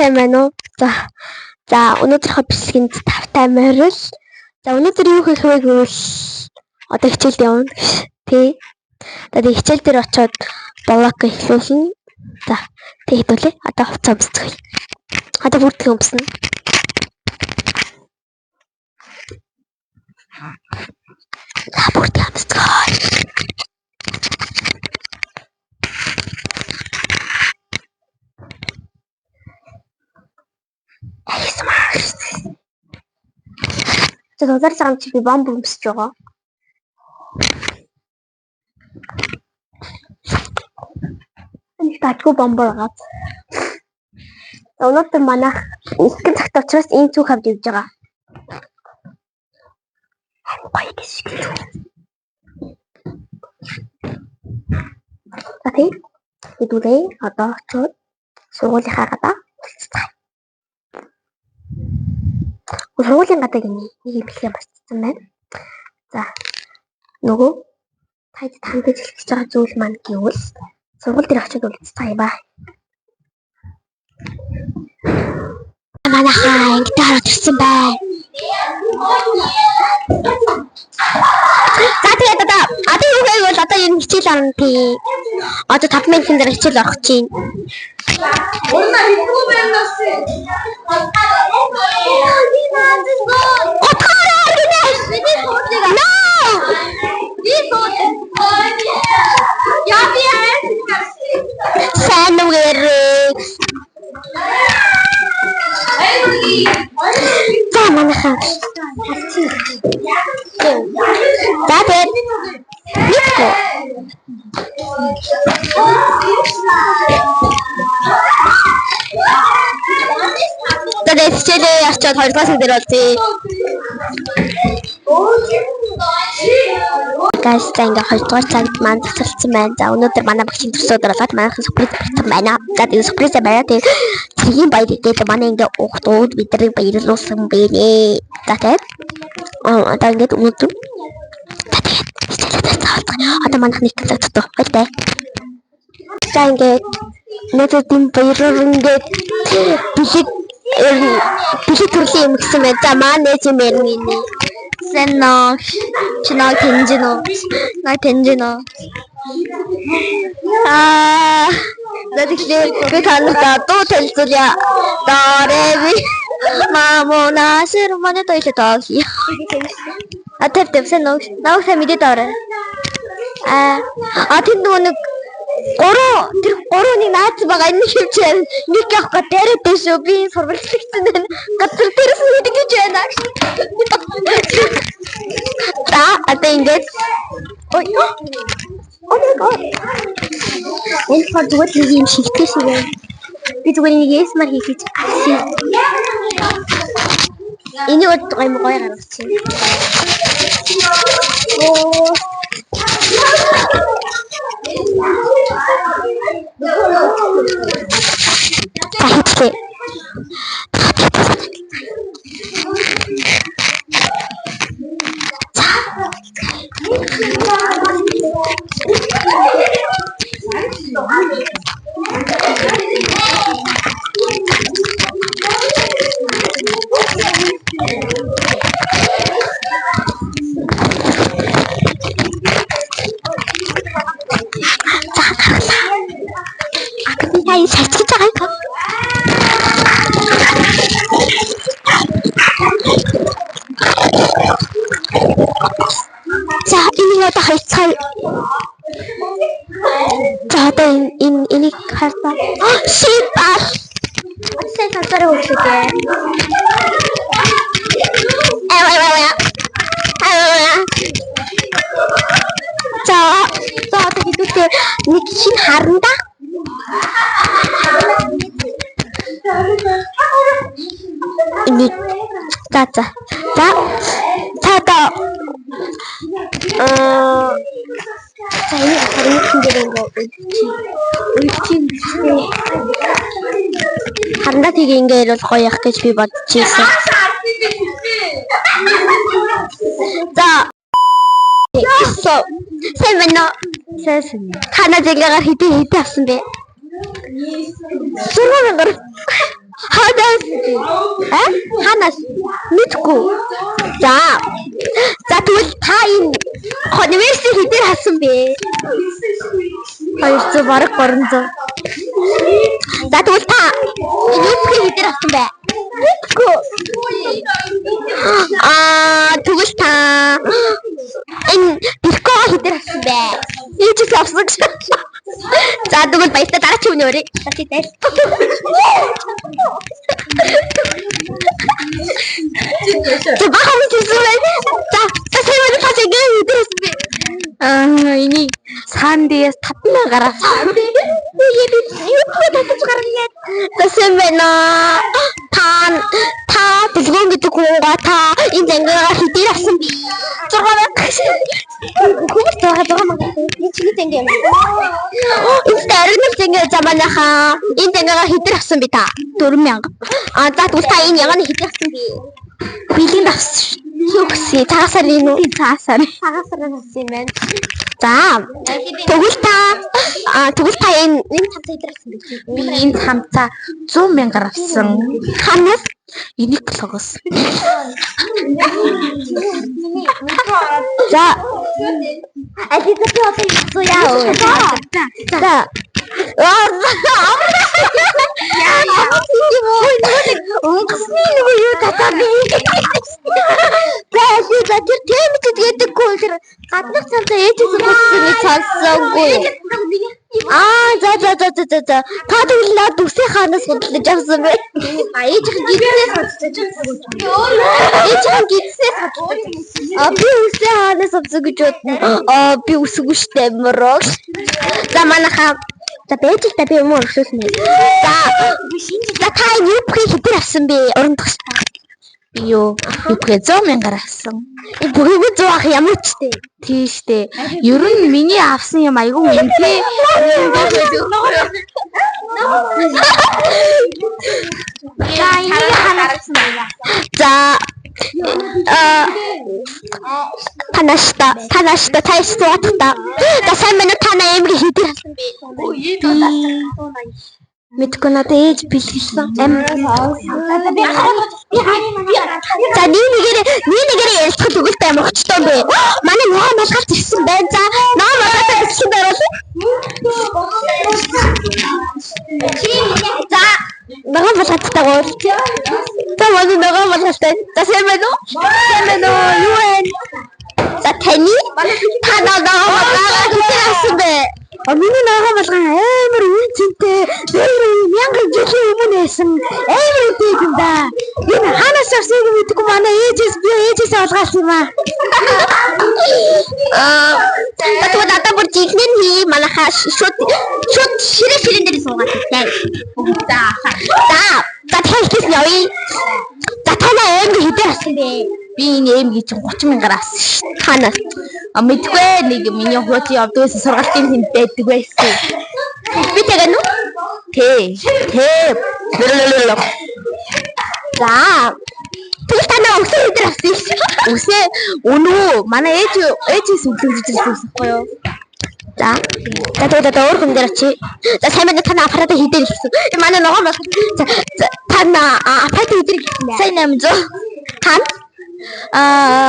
сайн байна уу? За өнөөдрийнхөө бичлэгэнд тавтай морил. За өнөөдөр юу хийх вэ гэвэл одоо хичээлд явна. Тий. Тэгээд хичээл дээр очиод блог эхлүүлнэ. За тий хэдүүлээ. Одоо хувцас өмсцгөө. Одоо бүртгэн өмснө. За бүртгэн өмсцгөө. За удар цагаан чи би бомб өмсөж байгаа. Энд тачгүй бомб байгаа. Өнөөдөр манайх ихэнх цагт учраас энэ цүг авч явж байгаа. Гоё гэж. За тий. Хэдүүлээ одоо очиод сургуулийнхаа гадаа уулзцгаая. Сургуулийн гадаа нэг юм бэлэн басцсан байна. За нөгөө танд хэлэх гэж байгаа зүйл маань гэвэл сургууль дээр очиод уулзцгаая ба. Манайхаа гитар төрсөн байна. За тэгээд одоо юу гэвэл одоо энэ хичээл орно тий. Одоо 5 минутын дараа хичээл орох чинь. Тэгээд хичээлээ очиод 2 класс дээр болтий. Гайс ингээ 2 дугаар цагт маань засалсан байна. За өнөөдөр манай багшийн төсөө дараалаад манайхан сюрприз барьсан байна. За тэгээд сюрприз байна. Тэгээд цэгийн баяр гэдэг манай ингээ уухтууд бидрийг баярлуулсан байна. За тэгээд одоо ингээ өнөөдөр одоо манайх нэг цаг тутах байлтай. За ингээ өнөөдөр тийм баяраар ингээ бэлэг төрлийн юм гэсэн байна. За манай нээж мэрэн ini. Сэнно чинаа тэнжино. Най тэнжино. Надиглээ би танаа дуу танилцуулъя. Дореви мамона сэрмане тойлоо тоохи. Атэртэв сэнно. Наусаа мэдээ дорой. Тэнд нэг тэр гурвны наац байгаа энэ хөвчээр нэг явах гээд дээрээ шүү би сурвалжлагсан байна. Газар дээрээс нэг гэж байна. За одоо ингэж ой oh my god энэ хар зүгээр нэг юм шигтэй шиг байна. Би зүгээр нэг ясмар хийх гэж асуу. Энэ өөр гоё гаргасан. Ini karta sipar. Saya karta rusuke. За gitu deh. Нэг шин харанда. Ini за saya akan харандаа тийг ингээд бол гоё явах гэж би бодож байсан. За сайн байна уу? Сайн. Хана зэглэгээр хитэ авсан бэ? Сургуулиар Ханаас мэдгүй. За тэгвэл та энэ конверси хэдээр хасан бэ? 200 бараг 300. За тэгвэл та энэ юух хэдээр хасан бэ? Мэдгүй. Тэгвэл та энэ бирко хэдээр хасан бэ? Ээжээс авсан гэж. За тэгвэл баяртай дараагийн үний өрөө. Тэтэл. Бахам зүсвэ. За сая тасаг хэдээр хасан бэ? Энийг сандээс 5000-аар авсан. Тэсэмэна та дэлгүүн гэдэг хүнгаа та энэ зангигаа хэдээр авсан бэ? 60000. Хүмүүс чинь зангиа юм. Энэ дэрэг зангиа заманаха энэ зангигаа хэдээр авсан бэ та? 4000. За тэгвэл та энэ ягааны хэдээр авсан бэ? Бэлэнд авсан. Юу гэсэн цагаасаар энэ үү? Цагаасаар авсан юм байна. За тэгвэл та энэ цамцаа хэдээр авсан бэ? Би энэ цамцаа 100,000-аар авсан. Ханаас энийг логос. За алидаа одоо яа. За Өнгөсний нөгөө юу татаад за тэр тэмцэд гэдэггүй тэр гаднах цамцаа ээжээс өгсөн цаасаагүй. За та тэгвэл над үсээ хаанаас худалдаж авсан бэ? Ээжийн гидсээс худалдаж авсан. Ээжийн гидсээс худалдаж. Би үсээ хаанаас авсан гэж бодно. Би үсгүй штэ мөрөө. За манайхаа за бэжиг та би юм өршүүлнэ. За та юу хэдээр авсан бэ? Уран төгстэй. Юу 100,000-аар авсан. Бүгд 100 ах ямар ч тий. Тийш дээ. Ер нь миний авсан юм айгүй үнэтэй. За танашта тайс туатта. За сайн минут тана эмгээ хэдээр авсан бэ? Мэдгүй надад ээж бэлгэлсэн. За нэгээрээ ялцах өгөлтэй амар өчтөө бэ. Манай нөө малгалт ирсэн байна. За нөө малгалтаа бэлгэлсэн байвал. За нөгөө малгалтаа гоо. За манай нөгөө малгалтай. За сайн байна уу? Сайн байна уу? Юу вэ? За таны та нөгөө малгалтаа хийсэн бэ? Миний нөгөө малгай амар үнцэнтэй. Тэр 1000 жилийн өмнө байсан. Амар үтэй юм да. Энэ ханаас авсыг мэдгүй манай ээжээс олгаалсан юм аа. Тэгвэл одоо бүр жигнэн манайхаа шууд ширээ дээр суугаад байна. За тэгэхээр явъя. За танаа эмгээ хэдээр авсан бэ? Би энэ эмгээ чинь 30,000-аар авсан шүү. Ханаас мэдгүй нэг миний хууч явдгаас сургалтын тэнд байдаг байсан. Би тэгээ нү? Тэ. За тэгвэл танаа өсөө хэдээр авсан шүү. Өсөө өнөө манай ээжээс өглөж ирсэн байхгүй юу? За тэгээд өөр хүн дээр очие. За сайн байна танаа аппарат хэдээр ирсэн. Манай нөгөө бол танаа аппарат хэдээр ирсэн бэ? Сайн 800. Тан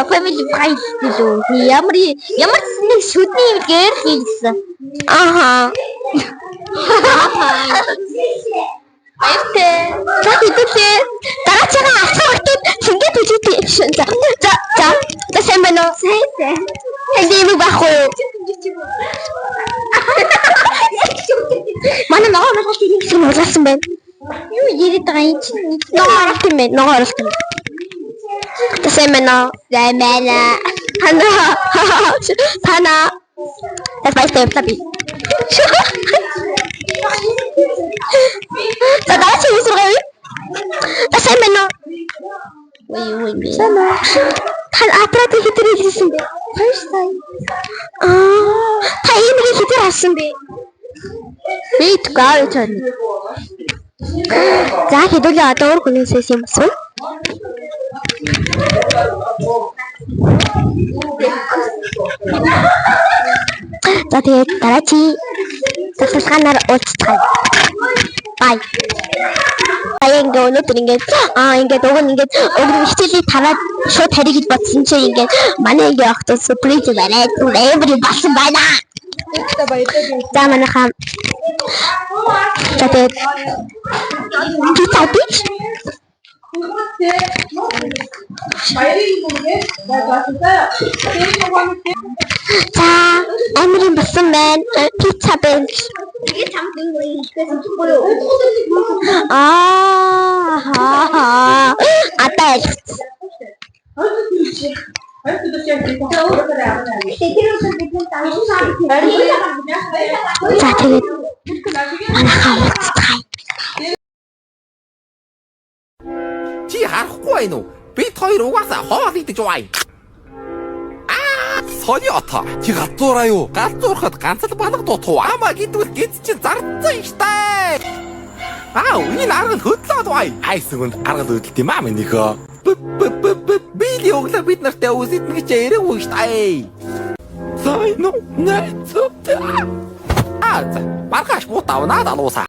family price гэдэг ямар нэг шүдний юмгээр хийсэн. Баяртай. За хэдүүлээ. Дараагийн асуултад шингээд үжигдээ шин. За сайн байна уу? Сайн. Хэдий байхгүй. Манай нөгөө малгай хийх юм болсон байна. Юу яриад байгаа юм чинь? Нөгөө оролт юм байна. Нөгөө оролт юм. Сайн байна. Тана. Das weiß der Plappi. За даач юу сургав? Сайн байна уу? Ой. Sana. Та аппарат хэдэр хийсэн бэ? First time. Та энэ хэдэр хасан бэ? Бит гавч байна. За хэдүүлээ одоо өөр хүнээс юм асуу. За тэгээд дараагийн засалгаанаар уулзцгаая. Bye. Баян ингээ өнөөдөр ингээд ингээд уг нь ингээд хичээлийг тараад шууд тарих гэж бодсон чинь ингээд манай ингээ явахдаа сюрприз бариад эври болсон байна. За манайхаа тэгээд пицца бич за амрын болсон байна. Пицца бич атаа за тэгээд манайхаа уулзцгаая. Чи харахгүй байна уу? Бид хоёр угаасаа хоол идэж байна. Сониота чи гадуураа юу? Гадуурхад ганц л банаг дутуу. Амаа гэдвэл гиз чи зардсан штэ. Энэ арга хөдлөөд бай. Айсгүнд арга хөдөлт юм аа минийхөө. Били өглөө бид нартай үзэдэн гэж ярив уу штэ. Сайн уу? Баргаш бутаа надад алууса.